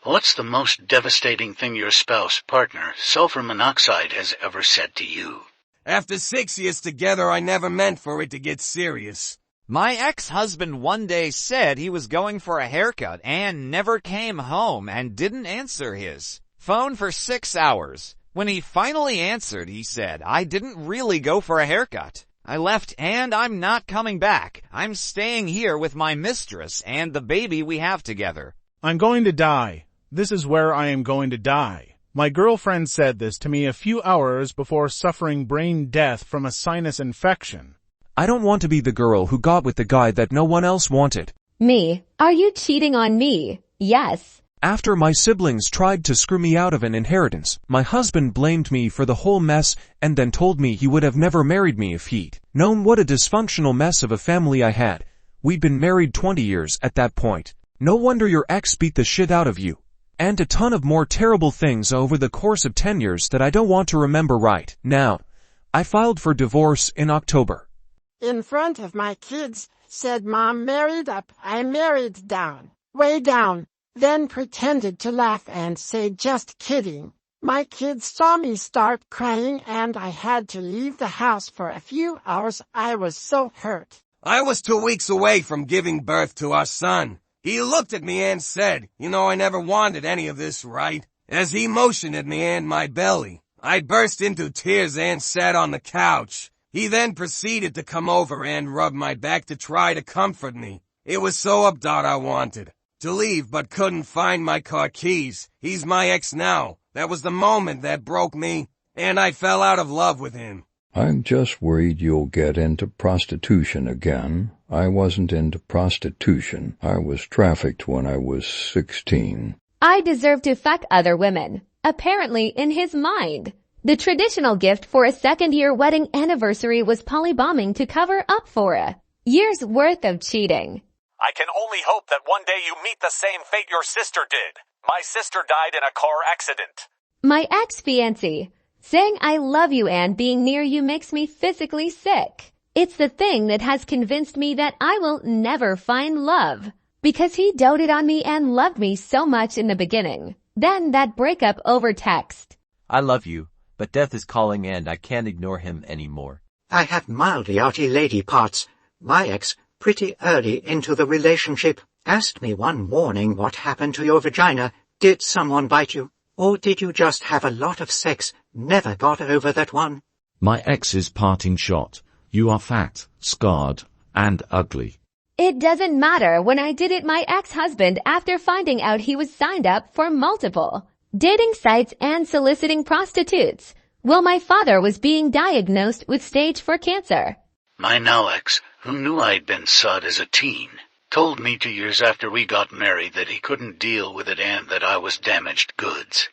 What's the most devastating thing your spouse, partner, sulfur monoxide has ever said to you? After 6 years together, I never meant for it to get serious. My ex-husband one day said he was going for a haircut and never came home and didn't answer his phone for 6 hours. When he finally answered, he said, "I didn't really go for a haircut. I left and I'm not coming back. I'm staying here with my mistress and the baby we have together." I'm going to die. This is where I am going to die. My girlfriend said this to me a few hours before suffering brain death from a sinus infection. I don't want to be the girl who got with the guy that no one else wanted. Me. Are you cheating on me? Yes. After my siblings tried to screw me out of an inheritance, my husband blamed me for the whole mess and then told me he would have never married me if he'd known what a dysfunctional mess of a family I had. We'd been married 20 years at that point. No wonder your ex beat the shit out of you. And a ton of more terrible things over the course of 10 years that I don't want to remember right now. I filed for divorce in October. In front of my kids, said Mom married up, I married down, way down, then pretended to laugh and say just kidding. My kids saw me start crying and I had to leave the house for a few hours. I was so hurt. I was 2 weeks away from giving birth to our son. He looked at me and said, "You know I never wanted any of this, right?" As he motioned at me and my belly, I burst into tears and sat on the couch. He then proceeded to come over and rub my back to try to comfort me. It was so upset I wanted to leave but couldn't find my car keys. He's my ex now. That was the moment that broke me, and I fell out of love with him. I'm just worried you'll get into prostitution again. I wasn't into prostitution. I was trafficked when I was 16. I deserve to fuck other women. Apparently in his mind. The traditional gift for a second-year wedding anniversary was polybombing to cover up for a year's worth of cheating. I can only hope that one day you meet the same fate your sister did. My sister died in a car accident. My ex-fiancé. Saying I love you and being near you makes me physically sick. It's the thing that has convinced me that I will never find love. Because he doted on me and loved me so much in the beginning. Then that breakup over text. I love you, but death is calling and I can't ignore him anymore. I had mildly arty lady parts. My ex, pretty early into the relationship, asked me one morning what happened to your vagina. Did someone bite you? Or did you just have a lot of sex? Never got over that one. My ex's parting shot. You are fat, scarred, and ugly. It doesn't matter. When I did it, my ex-husband, after finding out he was signed up for multiple dating sites and soliciting prostitutes, well, my father was being diagnosed with stage 4 cancer. My now ex, who knew I'd been sod as a teen, told me 2 years after we got married that he couldn't deal with it and that I was damaged goods.